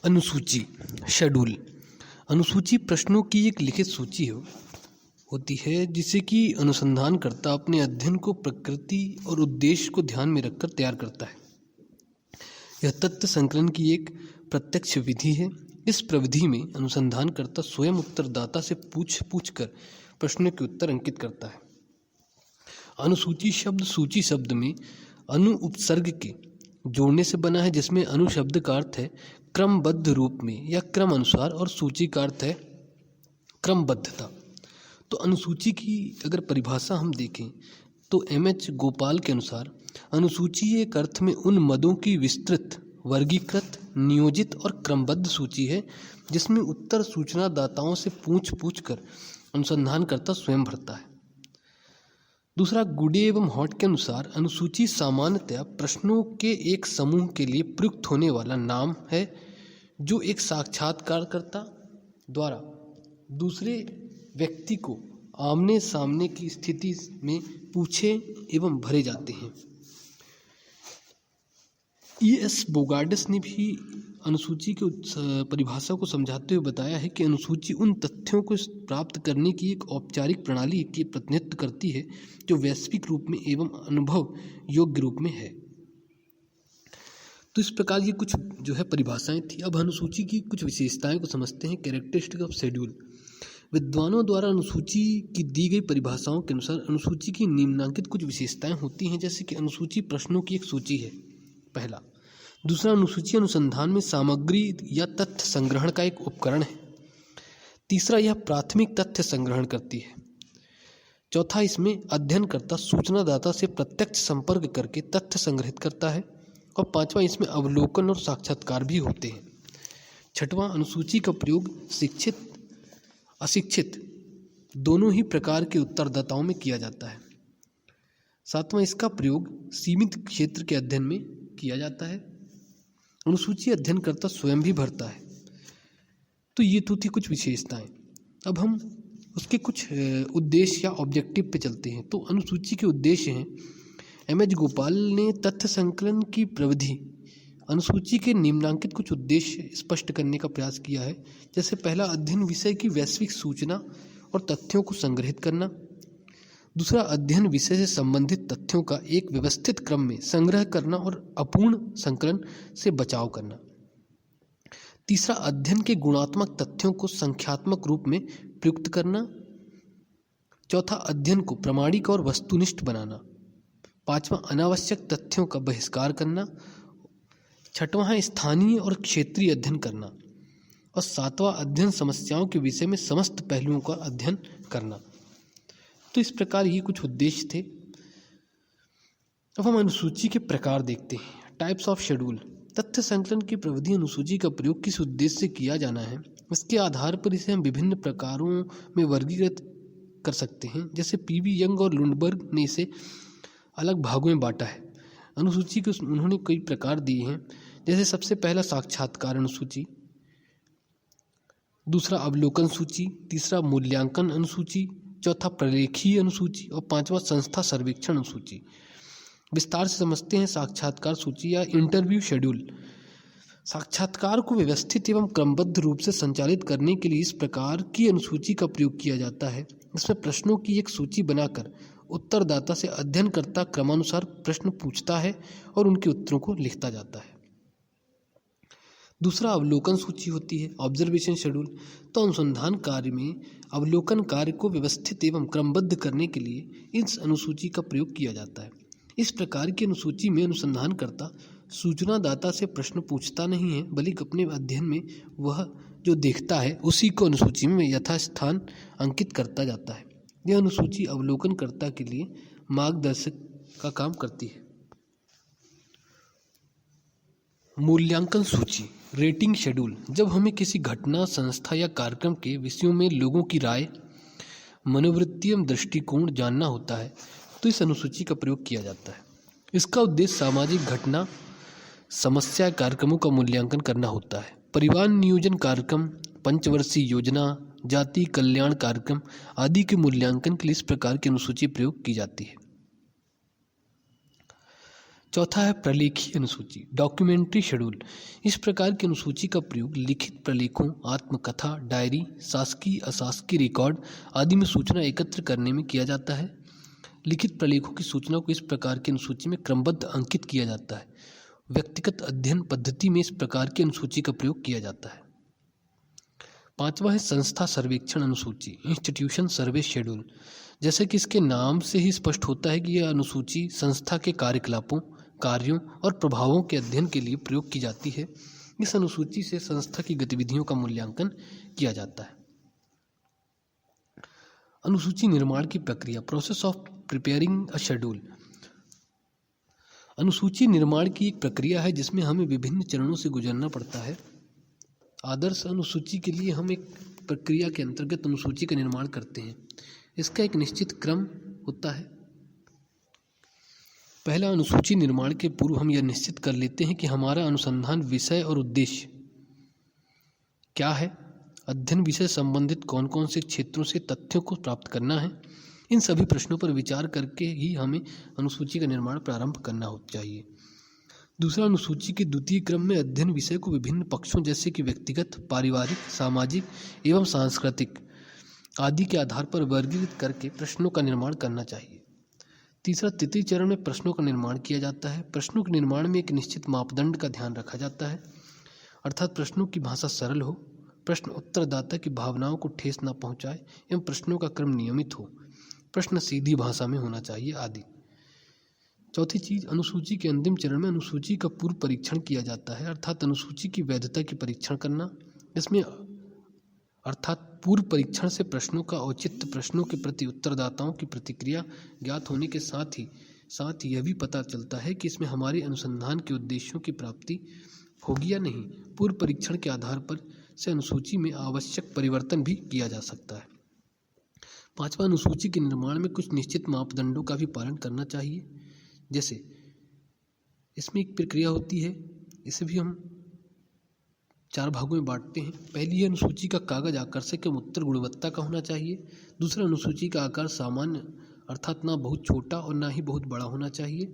अनुसूची शेड्यूल। अनुसूची प्रश्नों की एक लिखित सूची होती है जिसे कि अनुसंधानकर्ता अपने अध्ययन को प्रकृति और उद्देश्य को ध्यान में रखकर तैयार करता है। यह तथ्य संकलन की एक प्रत्यक्ष विधि है। इस प्रविधि में अनुसंधानकर्ता स्वयं उत्तरदाता से पूछ कर प्रश्नों के उत्तर अंकित करता है। अनुसूची शब्द सूची शब्द में अनु उपसर्ग के जोड़ने से बना है, जिसमें अनु शब्द का अर्थ है क्रमबद्ध रूप में या क्रम अनुसार और सूची का अर्थ है क्रमबद्धता। तो अनुसूची की अगर परिभाषा हम देखें तो एम.एच. गोपाल के अनुसार अनुसूची एक अर्थ में उन मदों की विस्तृत, वर्गीकृत, नियोजित और क्रमबद्ध सूची है जिसमें उत्तर सूचनादाताओं से पूछ कर अनुसंधानकर्ता स्वयं भरता है। दूसरा, गुडे एवं हॉट के अनुसार अनुसूची सामान्यतया प्रश्नों के एक समूह के लिए प्रयुक्त होने वाला नाम है जो एक साक्षात्कारकर्ता द्वारा दूसरे व्यक्ति को आमने सामने की स्थिति में पूछे एवं भरे जाते हैं। E.S. बोगार्डिस ने भी अनुसूची की परिभाषा को समझाते हुए बताया है कि अनुसूची उन तथ्यों को प्राप्त करने की एक औपचारिक प्रणाली की प्रतिनिधित्व करती है जो वैश्विक रूप में एवं अनुभव योग्य रूप में है। तो इस प्रकार ये कुछ जो है परिभाषाएं थी। अब अनुसूची की कुछ विशेषताएं को समझते हैं। Characteristic of schedule. विद्वानों द्वारा अनुसूची की दी गई परिभाषाओं के अनुसार अनुसूची की निम्नलिखित कुछ विशेषताएं होती हैं, जैसे कि अनुसूची प्रश्नों की एक सूची है, पहला। दूसरा, अनुसूची अनुसंधान में सामग्री या तथ्य संग्रहण का एक उपकरण है। तीसरा, यह प्राथमिक तथ्य संग्रहण करती है। चौथा, इसमें अध्ययनकर्ता सूचनादाता से प्रत्यक्ष संपर्क करके तथ्य संग्रहित करता है। और पांचवा, इसमें अवलोकन और साक्षात्कार भी होते हैं। छठवां, अनुसूची का प्रयोग शिक्षित अशिक्षित दोनों ही प्रकार के उत्तरदाताओं में किया जाता है। सातवां, इसका प्रयोग सीमित क्षेत्र के अध्ययन में किया जाता है। अनुसूची अध्ययनकर्ता स्वयं भी भरता है। तो ये तो थी कुछ विशेषताएं। अब हम उसके कुछ उद्देश्य या ऑब्जेक्टिव पे चलते हैं। तो अनुसूची के उद्देश्य हैं। एम.एच. गोपाल ने तथ्य संकलन की प्रविधि अनुसूची के निम्नलिखित कुछ उद्देश्य स्पष्ट करने का प्रयास किया है। जैसे पहला, अध्ययन विषय की वैश्विक सूचना और तथ्यों को संग्रहित करना। दूसरा, अध्ययन विषय से संबंधित तथ्यों का एक व्यवस्थित क्रम में संग्रह करना और अपूर्ण संकलन से बचाव करना। तीसरा, अध्ययन के गुणात्मक तथ्यों को संख्यात्मक रूप में प्रयुक्त करना। चौथा, अध्ययन को प्रामाणिक और वस्तुनिष्ठ बनाना। पांचवा, अनावश्यक तथ्यों का बहिष्कार करना। छठवां है स्थानीय और क्षेत्रीय अध्ययन करना। और सातवां, अध्ययन समस्याओं के विषय में समस्त पहलुओं का अध्ययन करना। तो इस प्रकार ये कुछ उद्देश्य थे। अब हम अनुसूची के प्रकार देखते हैं। Types of schedule. तथ्य संकलन की प्रविधि अनुसूची का प्रयोग किस उद्देश्य से किया जाना है, इसके आधार पर इसे हम विभिन्न प्रकारों में वर्गीकृत कर सकते हैं। जैसे पी.वी. यंग और लुंडबर्ग ने इसे अलग भागों में बांटा है। अनुसूची के उन्होंने कई प्रकार दिए हैं। जैसे सबसे पहला, साक्षात्कार अनुसूची। दूसरा, अवलोकन सूची। तीसरा, मूल्यांकन अनुसूची। चौथा, प्रलेखीय अनुसूची। और पांचवा, संस्था सर्वेक्षण अनुसूची। विस्तार से समझते हैं। साक्षात्कार सूची या इंटरव्यू शेड्यूल। साक्षात्कार को व्यवस्थित एवं क्रमबद्ध रूप से संचालित करने के लिए इस प्रकार की अनुसूची का प्रयोग किया जाता है। इसमें प्रश्नों की एक सूची बनाकर उत्तरदाता से अध्ययनकर्ता क्रमानुसार प्रश्न पूछता है और उनके उत्तरों को लिखता जाता है। दूसरा, अवलोकन सूची होती है, ऑब्जर्वेशन शेड्यूल। तो अनुसंधान कार्य में अवलोकन कार्य को व्यवस्थित एवं क्रमबद्ध करने के लिए इस अनुसूची का प्रयोग किया जाता है। इस प्रकार की अनुसूची में अनुसंधानकर्ता सूचनादाता से प्रश्न पूछता नहीं है, बल्कि अपने अध्ययन में वह जो देखता है उसी को अनुसूची में यथास्थान अंकित करता जाता है। यह अनुसूची अवलोकनकर्ता के लिए मार्गदर्शक का काम करती है। मूल्यांकन सूची, रेटिंग शेड्यूल। जब हमें किसी घटना, संस्था या कार्यक्रम के विषयों में लोगों की राय, मनोवृत्ति एवं दृष्टिकोण जानना होता है तो इस अनुसूची का प्रयोग किया जाता है। इसका उद्देश्य सामाजिक घटना, समस्या, कार्यक्रमों का मूल्यांकन करना होता है। परिवार नियोजन कार्यक्रम, पंचवर्षीय योजना, जाति कल्याण कार्यक्रम आदि के मूल्यांकन के लिए इस प्रकार की अनुसूची प्रयोग की जाती है। चौथा है प्रलेखीय अनुसूची, डॉक्यूमेंट्री शेड्यूल। इस प्रकार की अनुसूची का प्रयोग लिखित प्रलेखों, आत्मकथा, डायरी, शासकीय अशासकीय रिकॉर्ड आदि में सूचना एकत्र करने में किया जाता है। लिखित प्रलेखों की सूचना को इस प्रकार की अनुसूची में क्रमबद्ध अंकित किया जाता है। व्यक्तिगत अध्ययन पद्धति में इस प्रकार की अनुसूची का प्रयोग किया जाता है। पांचवा है संस्था सर्वेक्षण अनुसूची, इंस्टीट्यूशन सर्वे शेड्यूल। जैसे कि इसके नाम से ही स्पष्ट होता है कि यह अनुसूची संस्था के कार्यकलापों, कार्यों और प्रभावों के अध्ययन के लिए प्रयोग की जाती है। इस अनुसूची से संस्था की गतिविधियों का मूल्यांकन किया जाता है। अनुसूची निर्माण की प्रक्रिया, process of preparing a schedule. अनुसूची निर्माण की एक प्रक्रिया है जिसमें हमें विभिन्न चरणों से गुजरना पड़ता है। आदर्श अनुसूची के लिए हम एक प्रक्रिया के अंतर्गत अनुसूची का निर्माण करते हैं। इसका एक निश्चित क्रम होता है। पहला, अनुसूची निर्माण के पूर्व हम यह निश्चित कर लेते हैं कि हमारा अनुसंधान विषय और उद्देश्य क्या है, अध्ययन विषय संबंधित कौन कौन से क्षेत्रों से तथ्यों को प्राप्त करना है। इन सभी प्रश्नों पर विचार करके ही हमें अनुसूची का निर्माण प्रारंभ करना चाहिए। दूसरा, अनुसूची के द्वितीय क्रम में अध्ययन विषय को विभिन्न पक्षों जैसे कि व्यक्तिगत, पारिवारिक, सामाजिक एवं सांस्कृतिक आदि के आधार पर वर्गीकृत करके प्रश्नों का निर्माण करना चाहिए। तीसरा, तृतीय चरण में प्रश्नों का निर्माण किया जाता है। प्रश्नों के निर्माण में एक निश्चित मापदंड का ध्यान रखा जाता है, अर्थात प्रश्नों की भाषा सरल हो, प्रश्न उत्तरदाता की भावनाओं को ठेस न पहुंचाए एवं प्रश्नों का क्रम नियमित हो, प्रश्न सीधी भाषा में होना चाहिए आदि। चौथी चीज, अनुसूची के अंतिम चरण में अनुसूची का पूर्व परीक्षण किया जाता है, अर्थात अनुसूची की वैधता की परीक्षण करना। इसमें अर्थात पूर्व परीक्षण से प्रश्नों का औचित्य, प्रश्नों के प्रति उत्तरदाताओं की प्रतिक्रिया ज्ञात होने के साथ ही यह भी पता चलता है कि इसमें हमारे अनुसंधान के उद्देश्यों की प्राप्ति होगी या नहीं। पूर्व परीक्षण के आधार पर से अनुसूची में आवश्यक परिवर्तन भी किया जा सकता है। पांचवा, अनुसूची के निर्माण में कुछ निश्चित मापदंडों का भी पालन करना चाहिए। जैसे इसमें एक प्रक्रिया होती है, इसे भी हम 4 भागों में बांटते हैं। पहली है, अनुसूची का कागज आकर्षक एवं उत्तर गुणवत्ता का होना चाहिए। दूसरा, अनुसूची का आकार सामान्य अर्थात ना बहुत छोटा और ना ही बहुत बड़ा होना चाहिए।